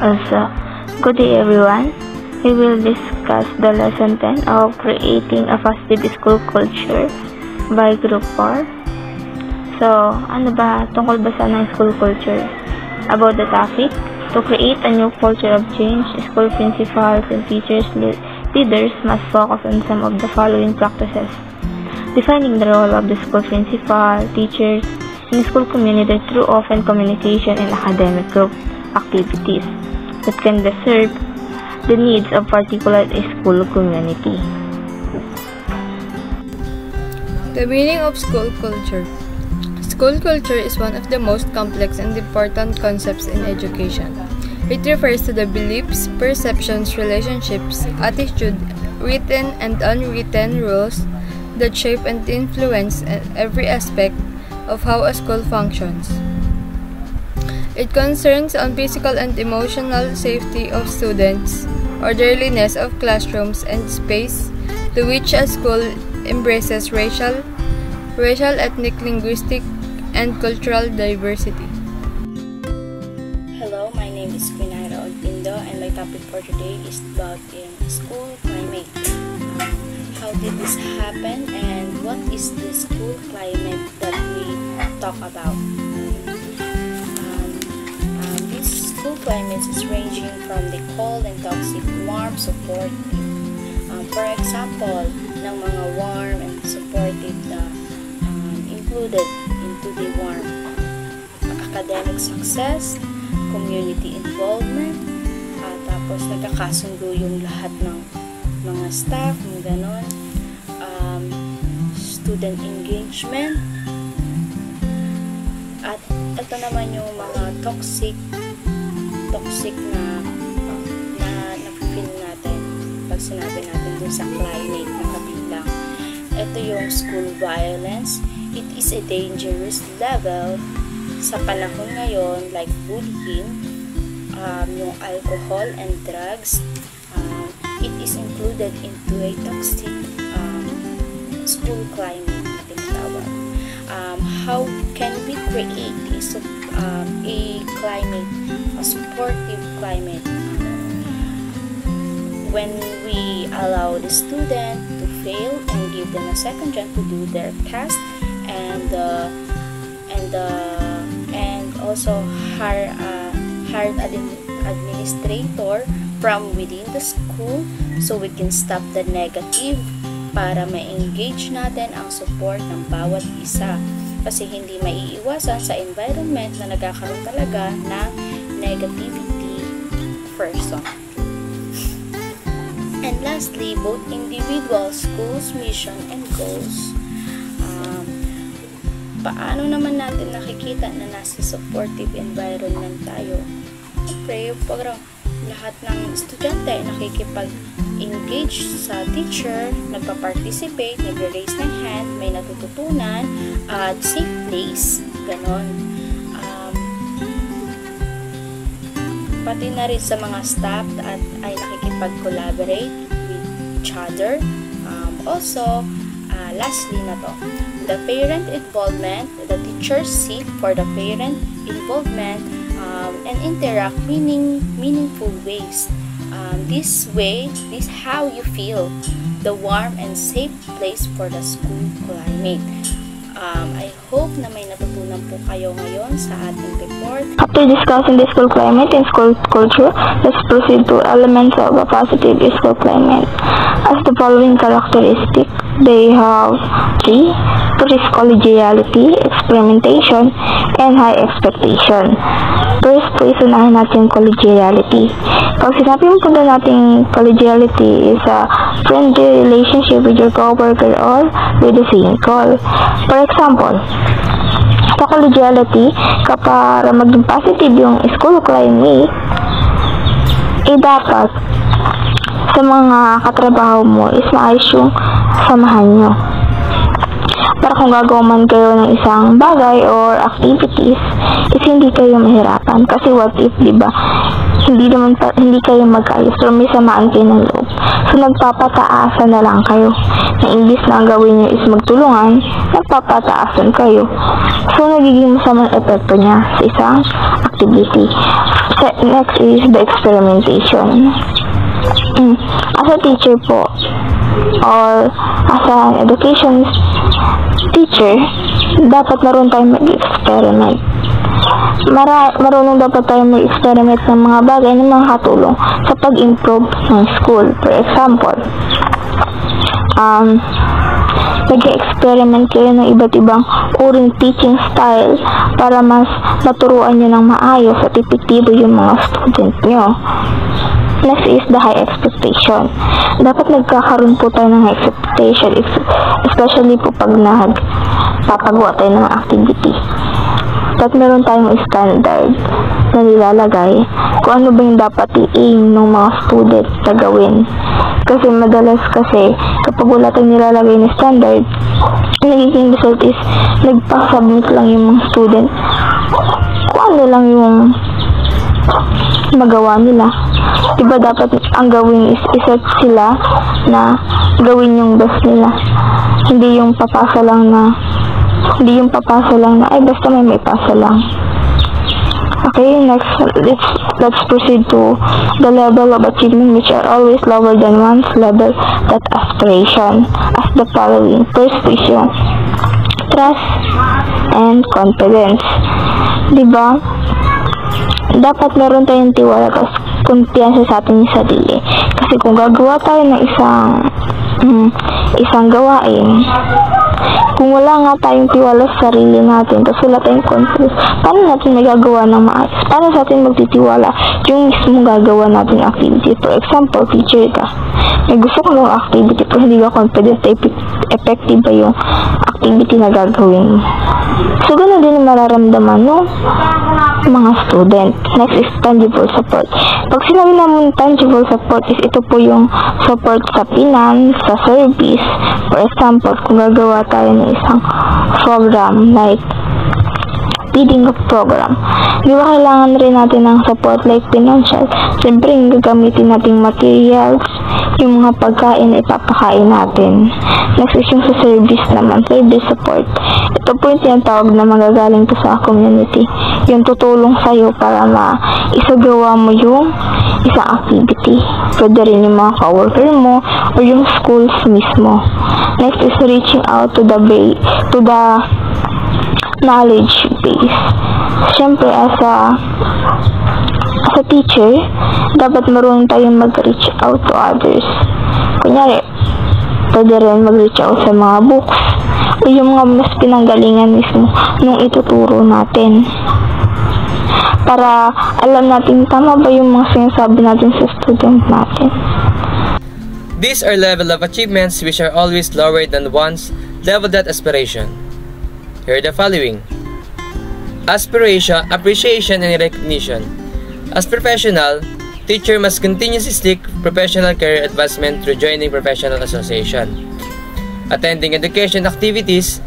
Also, good day everyone. We will discuss the lesson 10 of creating a positive school culture by Group 4. So, ano ba? Tungkol ba sana ng school culture? About the topic, to create a new culture of change, school principals and teachers leaders must focus on some of the following practices. Defining the role of the school principal, teachers, and the school community through open communication and academic group activities that can serve the needs of particular school community. The meaning of school culture. School culture is one of the most complex and important concepts in education. It refers to the beliefs, perceptions, relationships, attitude, written and unwritten rules that shape and influence every aspect of how a school functions. It concerns on physical and emotional safety of students, orderliness of classrooms and space, to which a school embraces racial, ethnic, linguistic, and cultural diversity. Hello, my name is Quinaira Olpindo, and my topic for today is about school climate. How did this happen, and what is the school climate that we talk about? This school climate is ranging from the cold and toxic, warm, supportive. For example, ng mga warm and supportive na included into the warm academic success, community involvement, tapos nagkakasundo yung lahat ng mga staff, mga ganon, student engagement, at ito naman yung mga toxic na napipil natin pag sinabi natin dun sa climate na kabilang. Ito yung school violence. It is a dangerous level sa panahon ngayon, like bullying, yung alcohol and drugs. It is included into a toxic school climate na tinatawag. How can we create a climate, a supportive climate, when we allow the student to fail and give them a second chance to do their task, and also hired administrator from within the school, so we can stop the negative para ma-engage natin ang support ng bawat isa, kasi hindi maiiwasan sa environment na nagkakaroon talaga ng negativity person. And lastly, both individual, schools, mission, and goals. Paano naman natin nakikita na nasa supportive environment tayo? Siyempre, pag lahat ng estudyante nakikipag-engage sa teacher, nagpa-participate, nag-raise ng hand, may natututunan, at safe place, ganon. Pati na rin sa mga staff at ay nakikipag-collaborate with each other. Also, lastly na to, the parent involvement, the teachers seek for the parent involvement and interact meaningful ways. This way, this how you feel the warm and safe place for the school climate. I hope na may natutunan po kayo ngayon sa ating report. After discussing the school climate and school culture, let's proceed to elements of a positive school climate. As the following characteristics, they have 3. First, collegiality, experimentation, and high expectation. First, unahin natin collegiality. Pag sinabi mo po na natin collegiality is a friendly relationship with your coworker or with the same goal. For example, sa collegiality, kapag maging positive yung school climate, dapat sa mga katrabaho mo is maayos yung samahan nyo. Para kung gagawa man kayo ng isang bagay or activities, is hindi kayo mahirapan. Kasi what if, diba, hindi kayo magkaayos or may samaan kayo ng loob. So, nagpapataasan na lang kayo. Na imbis na ang gawin nyo is magtulungan, nagpapataasan kayo. So, nagiging masamang epekto niya sa isang activity. Next is the experimentation. As a teacher po, or as an education teacher, dapat marunong tayong mag-experiment. Marunong dapat tayo mag-experiment ng mga bagay na makakatulong sa pag-improve ng school. For example, nag-experiment kayo ng iba't ibang uring teaching style para mas maturuan nyo ng maayos at epektibo yung mga student nyo. Next is the high expectation. Dapat nagkakaroon po tayo ng high expectation, especially po pag nagpapagawa tayo ng activity. Dapat meron tayong standard na nilalagay kung ano ba yung dapat i-aim ng mga student na gawin. Kasi madalas kapag wala tayong nilalagay na standard, nagiging result is nagpa-submit lang yung mga student kung ano lang yung magawa nila. Diba dapat ang gawin is iset sila na gawin yung best nila. Hindi yung papasa lang na ay basta may pasa lang. Okay, next, let's proceed to the level of achievement, which are always lower than one's level that aspiration, as the following: persuasion, trust, and confidence. Diba? Dapat meron tayong tiwala at kumpiyansa sa ating sarili. Kasi kung gagawa tayo ng isang gawain, kung wala nga tayong tiwala sa sarili natin, tapos wala tayong confidence, paano natin magagawa ng maayos? Paano sa atin magtitiwala yung mismong gagawa natin activity? For example, teacher ka. May gusto ko ng activity pero hindi ka confident na effective ba yung activity na gagawin mo. So, ganoon din mararamdaman no mga student. Next is tangible support. Pag sinabi naman tangible support is ito po yung support sa finance, sa service. For example, kung gagawa tayo ng isang program like feeding of program, di ba kailangan rin natin ng support like financial? Siyempre, yung gagamitin nating materials, yung mga pagkain na ipapakain natin. Next is yung sa service naman, service support. Ito po yung tinatawag na magagaling to sa community. Yung tutulong sa'yo para maisagawa mo yung isang activity. Pwede rin yung mga coworker mo o yung schools mismo. Next is reaching out to the knowledge base. Siyempre, as a teacher, dapat marunong tayong mag-reach out to others. Kunyari, pwede rin mag-reach out sa mga books o yung mga mas pinanggalingan mismo nung ituturo natin. Para alam natin tama ba yung mga sinasabi natin sa student natin. These are level of achievements which are always lower than one's level that aspiration. Here are the following: aspiration, appreciation, and recognition. As professional, teacher must continuously seek professional career advancement through joining professional association, attending education activities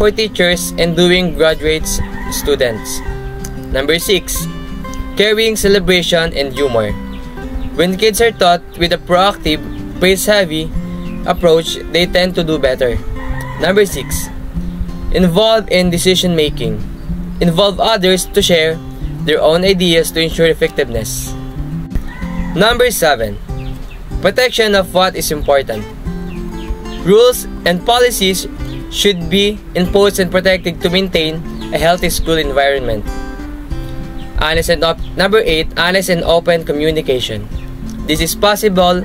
for teachers, and doing graduates students. Number 6, carrying celebration and humor. When kids are taught with a proactive, praise-heavy approach, they tend to do better. Number 6, involved in decision-making. Involve others to share their own ideas to ensure effectiveness. Number 7, protection of what is important. Rules and policies should be imposed and protected to maintain a healthy school environment. Number 8, honest and open communication. This is possible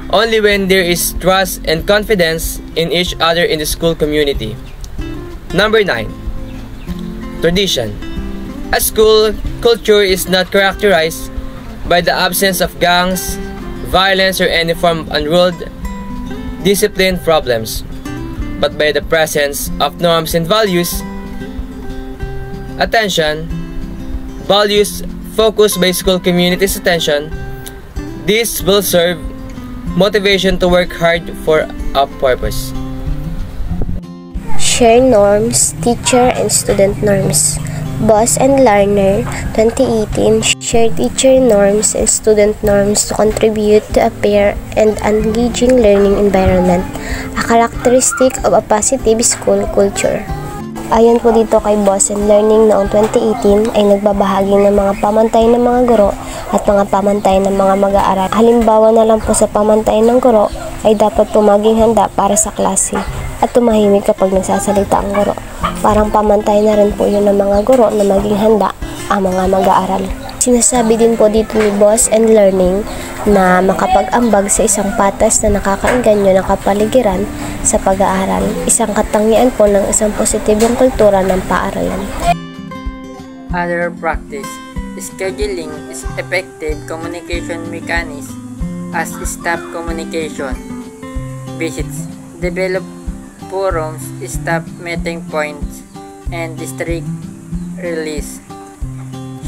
only when there is trust and confidence in each other in the school community. Number 9, tradition. A school culture is not characterized by the absence of gangs, violence, or any form of unruled discipline problems, but by the presence of norms and values. Attention, values focused by school community's attention. This will serve motivation to work hard for a purpose. Share norms, teacher and student norms. Boss and Lerner 2018 shared teacher norms and student norms to contribute to a fair and engaging learning environment, a characteristic of a positive school culture. Ayon po dito kay Boss and Learning, noong 2018 ay nagbabahagi ng mga pamantay ng mga guro at mga pamantay ng mga mag-aaral. Halimbawa na lang po sa pamantay ng guro ay dapat po maging handa para sa klase at tumahimik kapag nagsasalita ang guro. Parang pamantay na rin po yun ng mga guro na maging handa ang mga mag-aaral. Sinasabi din po dito ni Boss and Learning na makapag-ambag sa isang patas na nakakaengganyo ng kapaligiran sa pag-aaral, isang katangian po ng isang positibong kultura ng paaralan. Other practice. Scheduling is effective communication mechanism as staff communication. Visits. Develop forums, staff meeting points, and district release.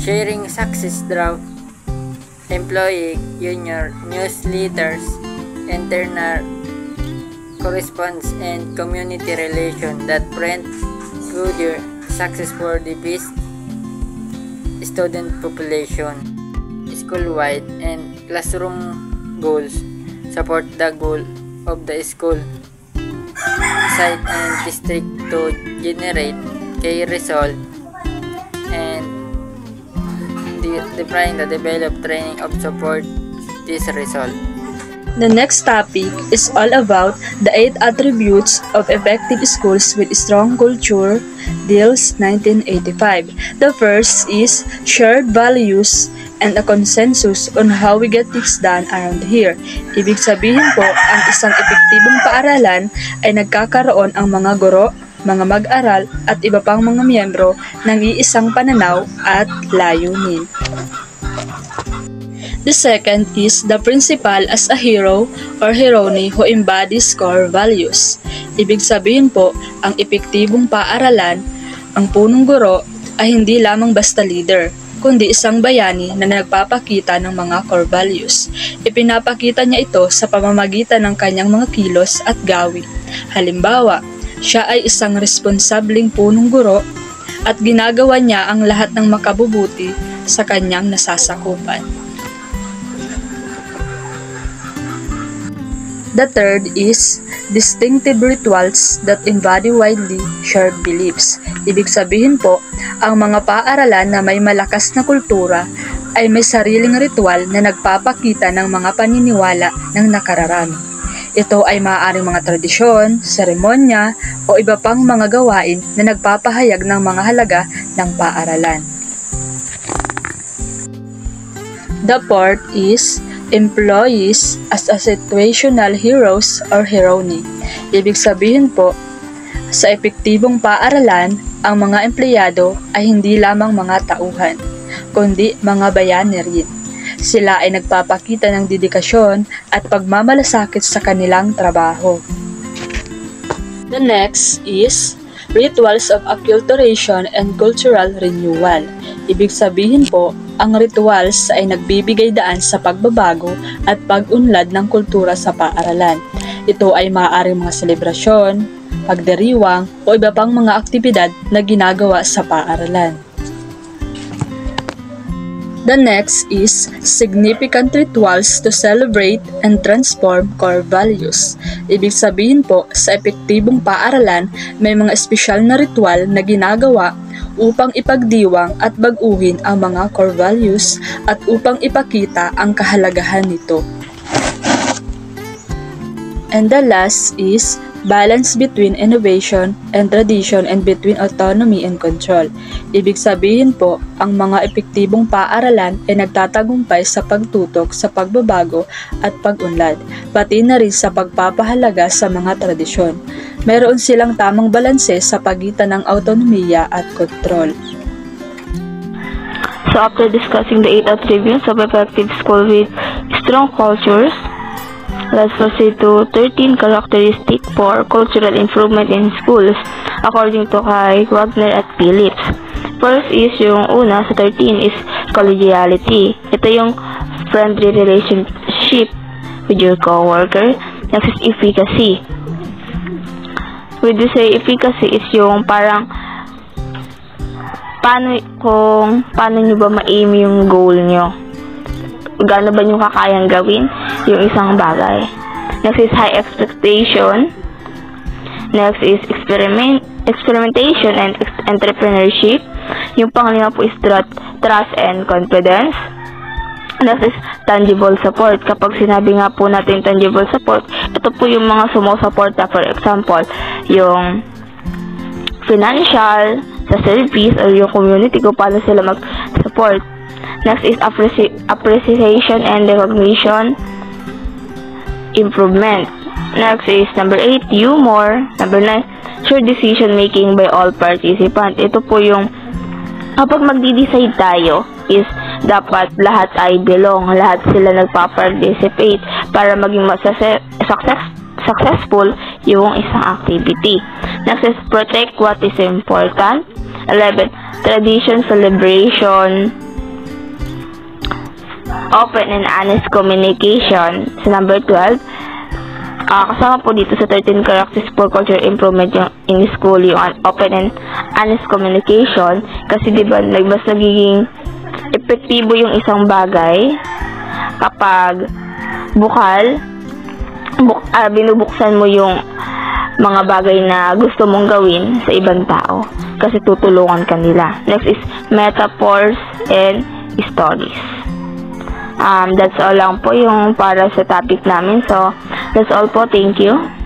Sharing success draft, employee union newsletters, internal correspondence, and community relation that prevent future success for the best student population. School-wide and classroom goals support the goal of the school site and district to generate key result and define the develop training of support this result. The next topic is all about the 8 attributes of effective schools with strong culture, Deals 1985. The first is shared values and a consensus on how we get things done around here. Ibig sabihin po, ang isang epektibong paaralan ay nagkakaroon ang mga guro, mga mag-aral at iba pang mga miyembro ng iisang pananaw at layunin. The second is the principal as a hero or heroine who embodies core values. Ibig sabihin po, ang epektibong paaralan, ang punong guro ay hindi lamang basta leader, kundi isang bayani na nagpapakita ng mga core values. Ipinapakita niya ito sa pamamagitan ng kanyang mga kilos at gawi. Halimbawa, siya ay isang responsableng punong guro at ginagawa niya ang lahat ng makabubuti sa kanyang nasasakupan. The third is distinctive rituals that embody widely shared beliefs. Ibig sabihin po, ang mga paaralan na may malakas na kultura ay may sariling ritual na nagpapakita ng mga paniniwala ng nakararami. Ito ay maaaring mga tradisyon, seremonya, o iba pang mga gawain na nagpapahayag ng mga halaga ng paaralan. The fourth is employees as a situational heroes or heroine. Ibig sabihin po, sa epektibong paaralan, ang mga empleyado ay hindi lamang mga tauhan, kundi mga bayani rin. Sila ay nagpapakita ng dedikasyon at pagmamalasakit sa kanilang trabaho. The next is rituals of acculturation and cultural renewal. Ibig sabihin po, ang rituals ay nagbibigay daan sa pagbabago at pag-unlad ng kultura sa paaralan. Ito ay maaaring mga selebrasyon, pagdiriwang o iba pang mga aktibidad na ginagawa sa paaralan. The next is significant rituals to celebrate and transform core values. Ibig sabihin po, sa epektibong paaralan, may mga espesyal na ritual na ginagawa upang ipagdiwang at baguhin ang mga core values at upang ipakita ang kahalagahan nito. And the last is balance between innovation and tradition and between autonomy and control. Ibig sabihin po, ang mga epektibong paaralan ay nagtatagumpay sa pagtutok sa pagbabago at pag-unlad, pati na rin sa pagpapahalaga sa mga tradisyon. Meron silang tamang balanse sa pagitan ng autonomiya at control. So after discussing the 8 attributes of effective school with strong cultures, let's proceed to 13 characteristics for cultural improvement in schools according to kay Wagner at Phillips. First is yung una sa 13 is collegiality. Ito yung friendly relationship with your coworker. Next is efficacy. When you say efficacy is yung parang paano nyo ba ma-aim yung goal nyo? Gaano ba nyo kakayang gawin yung isang bagay? Next is high expectation. Next is experimentation and entrepreneurship. Yung pangalima po is trust and confidence. Next is tangible support. Kapag sinabi nga po natin tangible support, ito po yung mga sumusuporta. For example, yung financial, sa service, or yung community kung paano sila mag-support. Next is appreciation and recognition, improvement. Next is number 8, humor. Number 9, sure decision making by all participants. Ito po yung kapag magdi-decide tayo is dapat lahat ay belong, lahat sila nagpa-participate para maging successful yung isang activity. Next is protect what is important. 11, tradition, celebration, open and honest communication. Sa number 12, kasama po dito sa 13 characteristics for culture improvement yung in school, yung open and honest communication. Kasi diba, mas nagiging epektibo yung isang bagay kapag binubuksan mo yung mga bagay na gusto mong gawin sa ibang tao kasi tutulungan ka nila. Next is metaphors and stories. That's all lang po yung para sa topic namin. So, that's all po. Thank you.